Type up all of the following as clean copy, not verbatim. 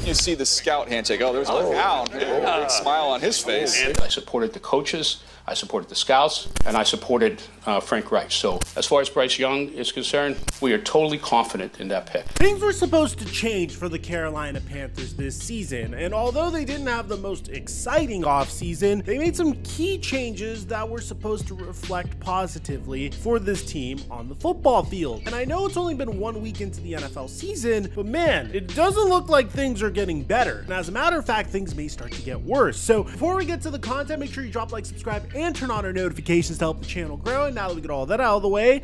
You see the scout handshake. Oh, there's a hound. Big smile on his face. I supported the coaches, I supported the scouts, and I supported Frank Reich. So as far as Bryce Young is concerned, we are totally confident in that pick. Things were supposed to change for the Carolina Panthers this season, and although they didn't have the most exciting offseason, they made some key changes that were supposed to reflect positively for this team on the football field. And I know it's only been 1 week into the NFL season, but man, it doesn't look like things are getting better. And as a matter of fact, things may start to get worse. So before we get to the content, make sure you drop a like, subscribe, and turn on our notifications to help the channel grow. And now that we get all that out of the way,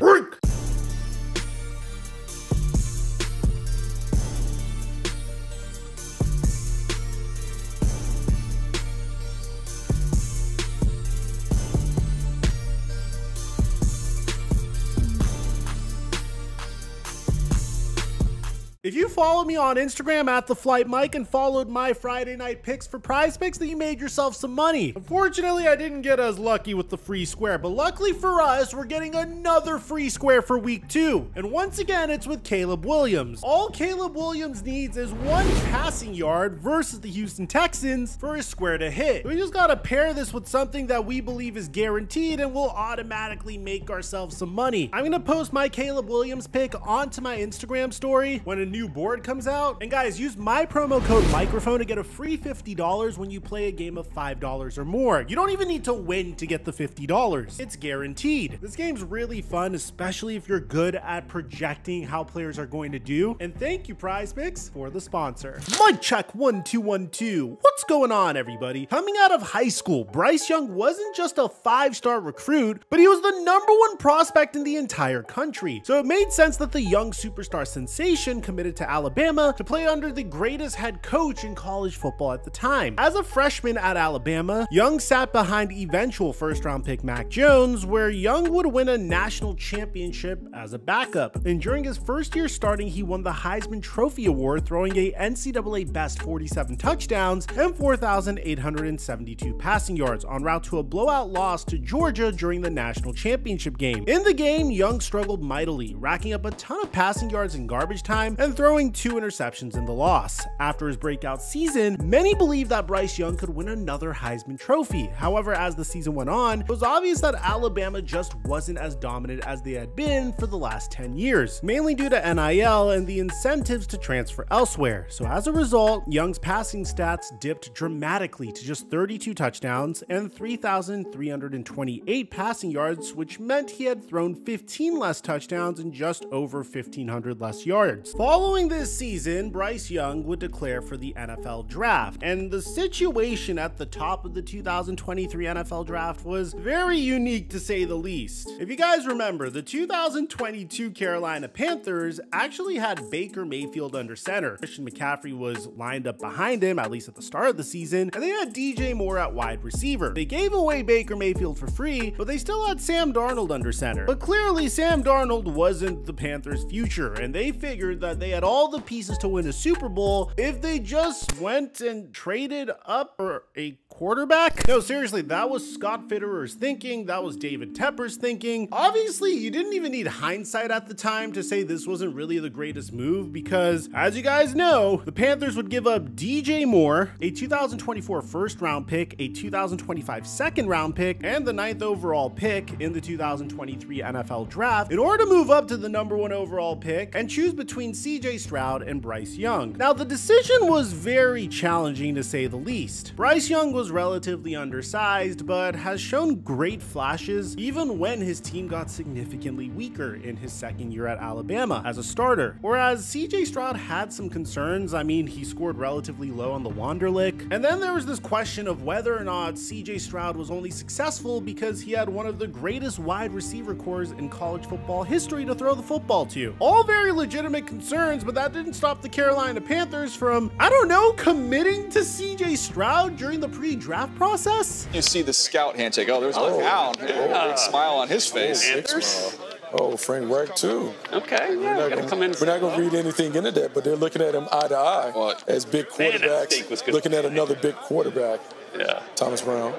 if you follow me on Instagram at @TheFlightMike and followed my Friday night picks for Prize Picks, then you made yourself some money. Unfortunately, I didn't get as lucky with the free square, but luckily for us, we're getting another free square for week 2. And once again, it's with Caleb Williams. All Caleb Williams needs is 1 passing yard versus the Houston Texans for his square to hit. We just gotta pair this with something that we believe is guaranteed and we'll automatically make ourselves some money. I'm gonna post my Caleb Williams pick onto my Instagram story when a new board comes out. And guys, use my promo code Mikerophone to get a free $50 when you play a game of $5 or more. You don't even need to win to get the $50. It's guaranteed. This game's really fun, especially if you're good at projecting how players are going to do. And thank you, Prize Picks, for the sponsor. Mic check 1 2 1 2. What's going on, everybody? Coming out of high school, Bryce Young wasn't just a 5-star recruit, but he was the #1 prospect in the entire country. So it made sense that the young superstar sensation committed to Alabama to play under the greatest head coach in college football at the time. As a freshman at Alabama, Young sat behind eventual first-round pick Mac Jones, where Young would win a national championship as a backup. And during his first year starting, he won the Heisman Trophy Award, throwing a NCAA best 47 touchdowns and 4,872 passing yards en route to a blowout loss to Georgia during the national championship game. In the game, Young struggled mightily, racking up a ton of passing yards in garbage time and throwing 2 interceptions in the loss. After his breakout season, many believed that Bryce Young could win another Heisman Trophy. However, as the season went on, it was obvious that Alabama just wasn't as dominant as they had been for the last 10 years, mainly due to NIL and the incentives to transfer elsewhere. So as a result, Young's passing stats dipped dramatically to just 32 touchdowns and 3,328 passing yards, which meant he had thrown 15 less touchdowns and just over 1,500 less yards. Following this season, Bryce Young would declare for the NFL draft, and the situation at the top of the 2023 NFL draft was very unique to say the least. If you guys remember, the 2022 Carolina Panthers actually had Baker Mayfield under center. Christian McCaffrey was lined up behind him, at least at the start of the season, and they had DJ Moore at wide receiver. They gave away Baker Mayfield for free, but they still had Sam Darnold under center. But clearly, Sam Darnold wasn't the Panthers' future, and they figured that they had all the pieces to win a Super Bowl if they just went and traded up for a quarterback. No, seriously, that was Scott Fitterer's thinking. That was David Tepper's thinking. Obviously, you didn't even need hindsight at the time to say this wasn't really the greatest move because, as you guys know, the Panthers would give up DJ Moore, a 2024 first-round pick, a 2025 second-round pick, and the 9th overall pick in the 2023 NFL Draft in order to move up to the #1 overall pick and choose between CJ Stroud and Bryce Young. Now, the decision was very challenging to say the least. Bryce Young was relatively undersized, but has shown great flashes even when his team got significantly weaker in his second year at Alabama as a starter. Whereas CJ Stroud had some concerns. I mean, he scored relatively low on the Wanderlick. And then there was this question of whether or not CJ Stroud was only successful because he had one of the greatest wide receiver cores in college football history to throw the football to. All very legitimate concerns, but that didn't stop the Carolina Panthers from, I don't know, committing to CJ Stroud during the pre-draft process. You see the scout handshake. Oh, there's a hound. Big smile on his face. Oh, Frank Reich too. Okay, yeah, we're not going to read anything into that, but they're looking at him eye to eye as big quarterbacks, looking at another big quarterback. Yeah. Thomas Brown.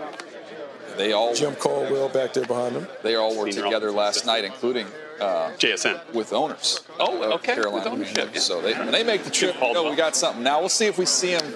They all Jim Caldwell back there behind them. They all were together last night, including JSN with owners. Oh, okay. Carolina. With ownership. Yeah. So when they make the trip, we got something. Now we'll see if we see him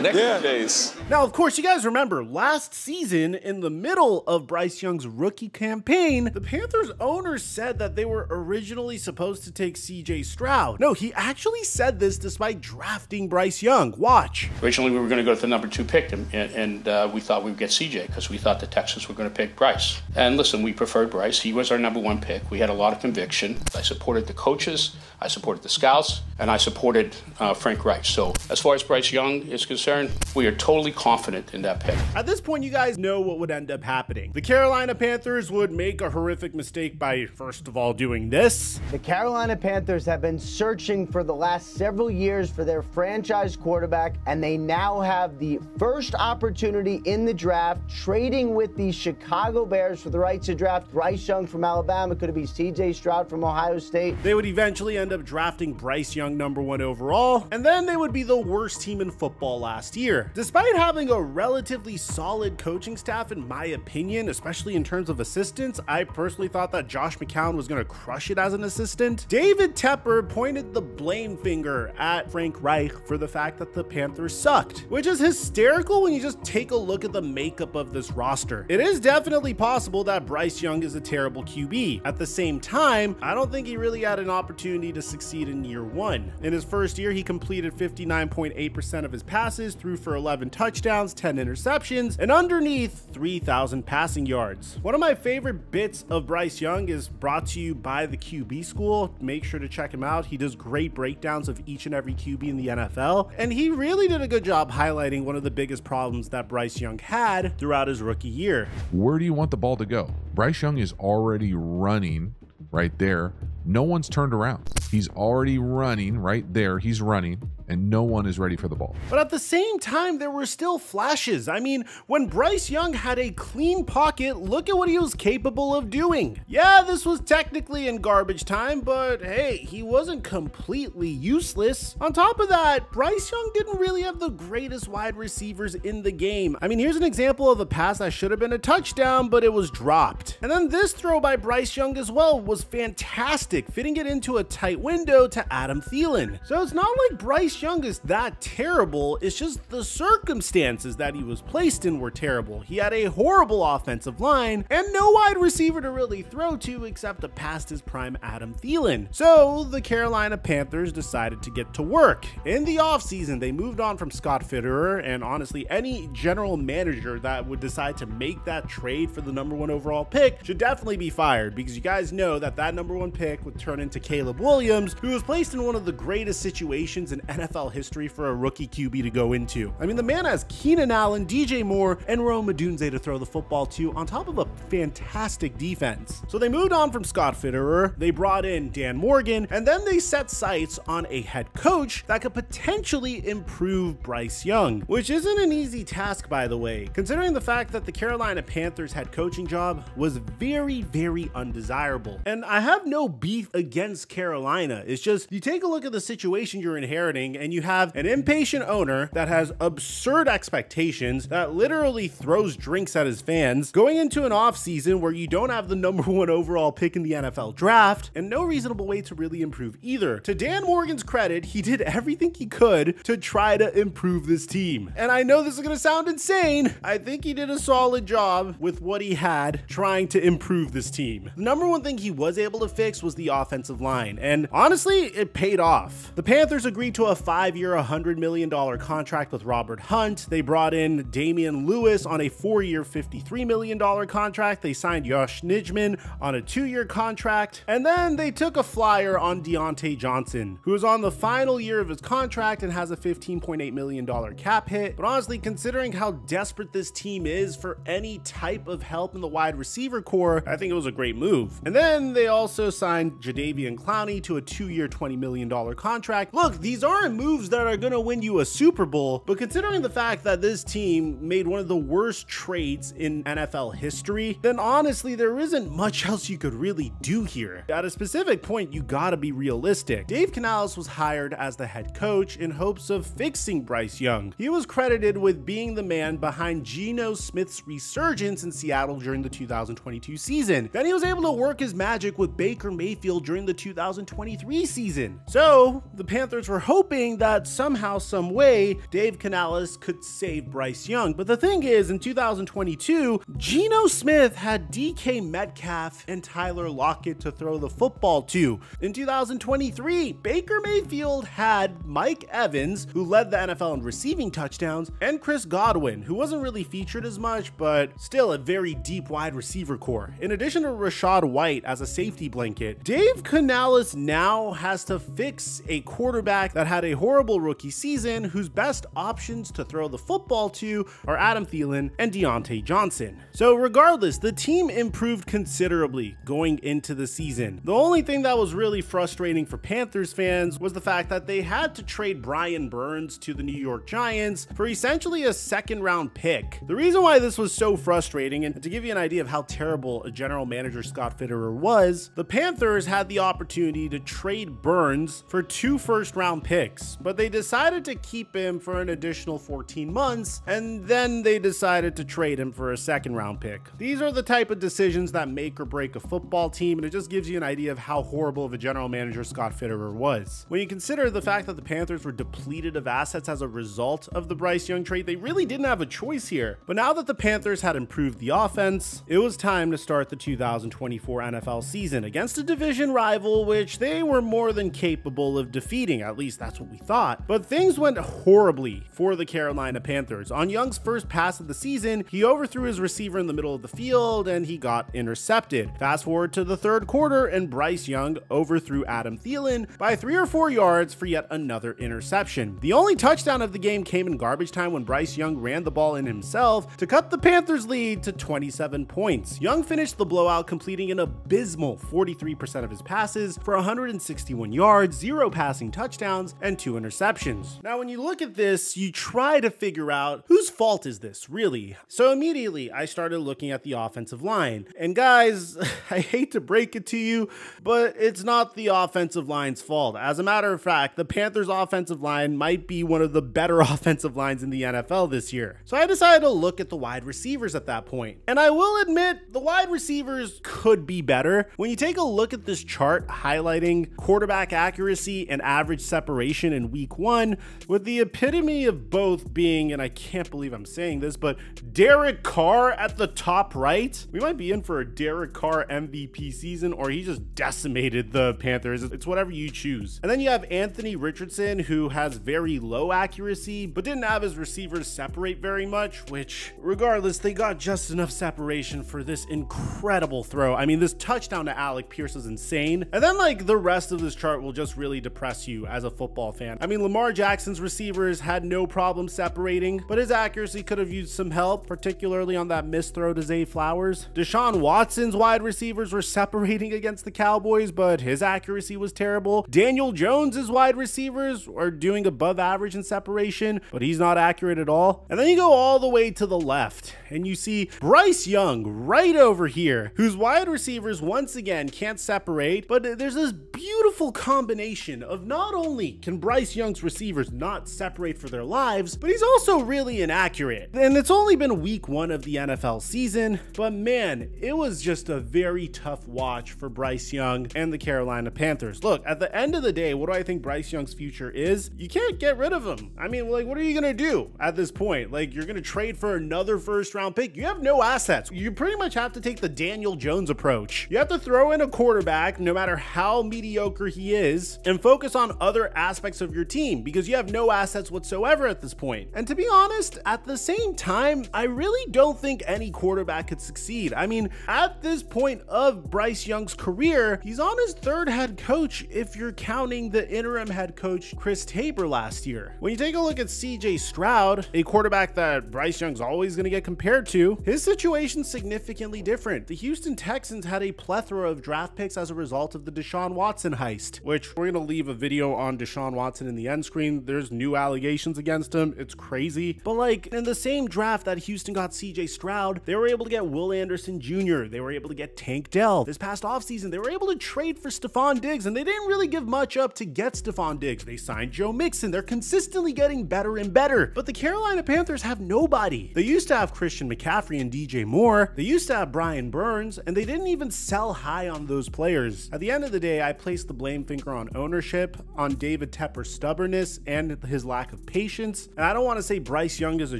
next few days. Now, of course, you guys remember last season, in the middle of Bryce Young's rookie campaign, the Panthers owners said that they were originally supposed to take CJ Stroud. No, he actually said this despite drafting Bryce Young. Watch. Originally, we were going to go to the number 2 pick, and we thought we would get CJ because we thought the Texans were going to pick Bryce. And listen, we preferred Bryce. He was our number 1 pick. We had a lot of conviction. I supported the coaches, I supported the scouts, and I supported Frank Reich. So as far as Bryce Young is concerned, we are totally confident in that pick. At this point, you guys know what would end up happening. The Carolina Panthers would make a horrific mistake by, first of all, doing this. The Carolina Panthers have been searching for the last several years for their franchise quarterback, and they now have the first opportunity in the draft, trading with the Chicago Bears for the right to draft Bryce Young from Alabama. Could it be CJ Stroud from Ohio State? They would eventually end up drafting Bryce Young number 1 overall, and then they would be the worst team in football last year. Despite having a relatively solid coaching staff, in my opinion, especially in terms of assistants, I personally thought that Josh McCown was going to crush it as an assistant. David Tepper pointed the blame finger at Frank Reich for the fact that the Panthers sucked, which is hysterical when you just take a look at the makeup of this roster. It is definitely possible that Bryce Young is a terrible QB. At the same time, I don't think he really had an opportunity to succeed in year 1. In his first year, he completed 59.8% of his passes, threw for 11 touchdowns, 10 interceptions, and underneath 3,000 passing yards. One of my favorite bits of Bryce Young is brought to you by the QB School. Make sure to check him out. He does great breakdowns of each and every QB in the NFL, and he really did a good job highlighting one of the biggest problems that Bryce Young had throughout his rookie year. Where do you want the ball to go? Bryce Young is already running right there. No one's turned around. He's already running right there. He's running, and no one is ready for the ball. But at the same time, there were still flashes. I mean, when Bryce Young had a clean pocket, look at what he was capable of doing. Yeah, this was technically in garbage time, but hey, he wasn't completely useless. On top of that, Bryce Young didn't really have the greatest wide receivers in the game. I mean, here's an example of a pass that should have been a touchdown, but it was dropped. And then this throw by Bryce Young as well was fantastic, fitting it into a tight window to Adam Thielen. So it's not like Bryce Young is that terrible, it's just the circumstances that he was placed in were terrible. He had a horrible offensive line and no wide receiver to really throw to except a past his prime Adam Thielen. So the Carolina Panthers decided to get to work. In the offseason, they moved on from Scott Fitterer, and honestly, any general manager that would decide to make that trade for the number 1 overall pick should definitely be fired, because you guys know that that number 1 pick would turn into Caleb Williams, who was placed in one of the greatest situations in NFL history for a rookie QB to go into. I mean, the man has Keenan Allen, DJ Moore, and Rome Odunze to throw the football to, on top of a fantastic defense. So they moved on from Scott Fitterer, they brought in Dan Morgan, and then they set sights on a head coach that could potentially improve Bryce Young, which isn't an easy task, by the way, considering the fact that the Carolina Panthers head coaching job was very, very undesirable. And I have no beef against Carolina. It's just, you take a look at the situation you're inheriting, and you have an impatient owner that has absurd expectations, that literally throws drinks at his fans, going into an offseason where you don't have the number 1 overall pick in the NFL draft, and no reasonable way to really improve either. To Dan Morgan's credit, he did everything he could to try to improve this team. And I know this is going to sound insane. I think he did a solid job with what he had trying to improve this team. The number 1 thing he was able to fix was the offensive line, and honestly, it paid off. The Panthers agreed to a 5-year, $100 million contract with Robert Hunt. They brought in Damian Lewis on a 4-year, $53 million contract. They signed Josh Nijman on a 2-year contract, and then they took a flyer on Deontay Johnson, who is on the final year of his contract and has a $15.8 million cap hit. But honestly, considering how desperate this team is for any type of help in the wide receiver core, I think it was a great move. And then they also signed Jadeveon Clowney to a 2-year, $20 million contract. Look, these are of moves that are going to win you a Super Bowl, but considering the fact that this team made one of the worst trades in NFL history, then honestly, there isn't much else you could really do here. At a specific point, you gotta be realistic. Dave Canales was hired as the head coach in hopes of fixing Bryce Young. He was credited with being the man behind Geno Smith's resurgence in Seattle during the 2022 season. Then he was able to work his magic with Baker Mayfield during the 2023 season. So the Panthers were hoping that somehow, some way, Dave Canales could save Bryce Young. But the thing is, in 2022, Geno Smith had DK Metcalf and Tyler Lockett to throw the football to. In 2023, Baker Mayfield had Mike Evans, who led the NFL in receiving touchdowns, and Chris Godwin, who wasn't really featured as much, but still a very deep wide receiver core. In addition to Rashad White as a safety blanket, Dave Canales now has to fix a quarterback that had a horrible rookie season, whose best options to throw the football to are Adam Thielen and Deontay Johnson. So regardless, the team improved considerably going into the season. The only thing that was really frustrating for Panthers fans was the fact that they had to trade Brian Burns to the New York Giants for essentially a second-round pick. The reason why this was so frustrating, and to give you an idea of how terrible a general manager Scott Fitterer was, the Panthers had the opportunity to trade Burns for 2 first-round picks, but they decided to keep him for an additional 14 months, and then they decided to trade him for a second-round pick. These are the type of decisions that make or break a football team, and it just gives you an idea of how horrible of a general manager Scott Fitterer was. When you consider the fact that the Panthers were depleted of assets as a result of the Bryce Young trade, they really didn't have a choice here. But now that the Panthers had improved the offense, it was time to start the 2024 NFL season against a division rival, which they were more than capable of defeating. At least that's what we thought. But things went horribly for the Carolina Panthers. On Young's first pass of the season, he overthrew his receiver in the middle of the field and he got intercepted. Fast forward to the third quarter and Bryce Young overthrew Adam Thielen by 3 or 4 yards for yet another interception. The only touchdown of the game came in garbage time when Bryce Young ran the ball in himself to cut the Panthers' lead to 27 points. Young finished the blowout completing an abysmal 43% of his passes for 161 yards, 0 passing touchdowns, and 2 interceptions. Now, when you look at this, you try to figure out whose fault is this, really? So immediately, I started looking at the offensive line. And guys, I hate to break it to you, but it's not the offensive line's fault. As a matter of fact, the Panthers' offensive line might be one of the better offensive lines in the NFL this year. So I decided to look at the wide receivers at that point. And I will admit, the wide receivers could be better. When you take a look at this chart highlighting quarterback accuracy and average separation in week 1, with the epitome of both being, and I can't believe I'm saying this, but Derek Carr at the top right, we might be in for a Derek Carr MVP season, or he just decimated the Panthers. It's whatever you choose. And then you have Anthony Richardson, who has very low accuracy, but didn't have his receivers separate very much, which regardless, they got just enough separation for this incredible throw. I mean, this touchdown to Alec Pierce is insane. And then like the rest of this chart will just really depress you as a football fan. I mean, Lamar Jackson's receivers had no problem separating, but his accuracy could have used some help, particularly on that missed throw to Zay Flowers. Deshaun Watson's wide receivers were separating against the Cowboys, but his accuracy was terrible. Daniel Jones's wide receivers are doing above average in separation, but he's not accurate at all. And then you go all the way to the left and you see Bryce Young right over here, whose wide receivers once again can't separate, but there's this beautiful combination of not only can Bryce Young's receivers not separate for their lives, but he's also really inaccurate. And it's only been week 1 of the NFL season, but man, it was just a very tough watch for Bryce Young and the Carolina Panthers. Look, at the end of the day, what do I think Bryce Young's future is? You can't get rid of him. I mean, like, what are you gonna do at this point? Like, you're gonna trade for another first-round pick? You have no assets. You pretty much have to take the Daniel Jones approach. You have to throw in a quarterback, no matter how mediocre he is, and focus on other aspects of your team because you have no assets whatsoever at this point. And to be honest, at the same time, I really don't think any quarterback could succeed. I mean, at this point of Bryce Young's career, he's on his 3rd head coach if you're counting the interim head coach Chris Tabor last year. When you take a look at CJ Stroud, a quarterback that Bryce Young's always going to get compared to, his situation's significantly different. The Houston Texans had a plethora of draft picks as a result of the Deshaun Watson heist, which we're going to leave a video on Deshaun Watson in the end screen. There's new allegations against him. It's crazy. But like in the same draft that Houston got CJ Stroud, they were able to get Will Anderson Jr. They were able to get Tank Dell. This past offseason, they were able to trade for Stephon Diggs, and they didn't really give much up to get Stephon Diggs. They signed Joe Mixon. They're consistently getting better and better. But the Carolina Panthers have nobody. They used to have Christian McCaffrey and DJ Moore. They used to have Brian Burns, and they didn't even sell high on those players. At the end of the day, I placed the blame finger on ownership, on David Tepper's stubbornness, and his lack of patience. And I don't want to say Bryce Young is a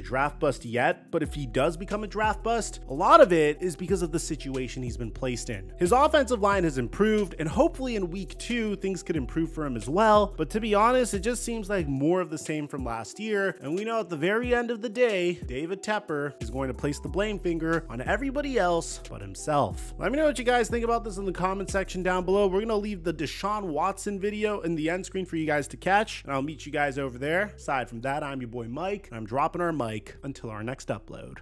draft bust yet, but if he does become a draft bust, a lot of it is because of the situation he's been placed in. His offensive line has improved, and hopefully in week 2, things could improve for him as well. But to be honest, it just seems like more of the same from last year. And we know at the very end of the day, David Tepper is going to place the blame finger on everybody else but himself. Let me know what you guys think about this in the comment section down below. We're going to leave the Deshaun Watson video in the end screen for you guys to catch, and I'll meet you guys over there. Aside from that, I'm your boy Mike, and I'm dropping our mic until our next upload.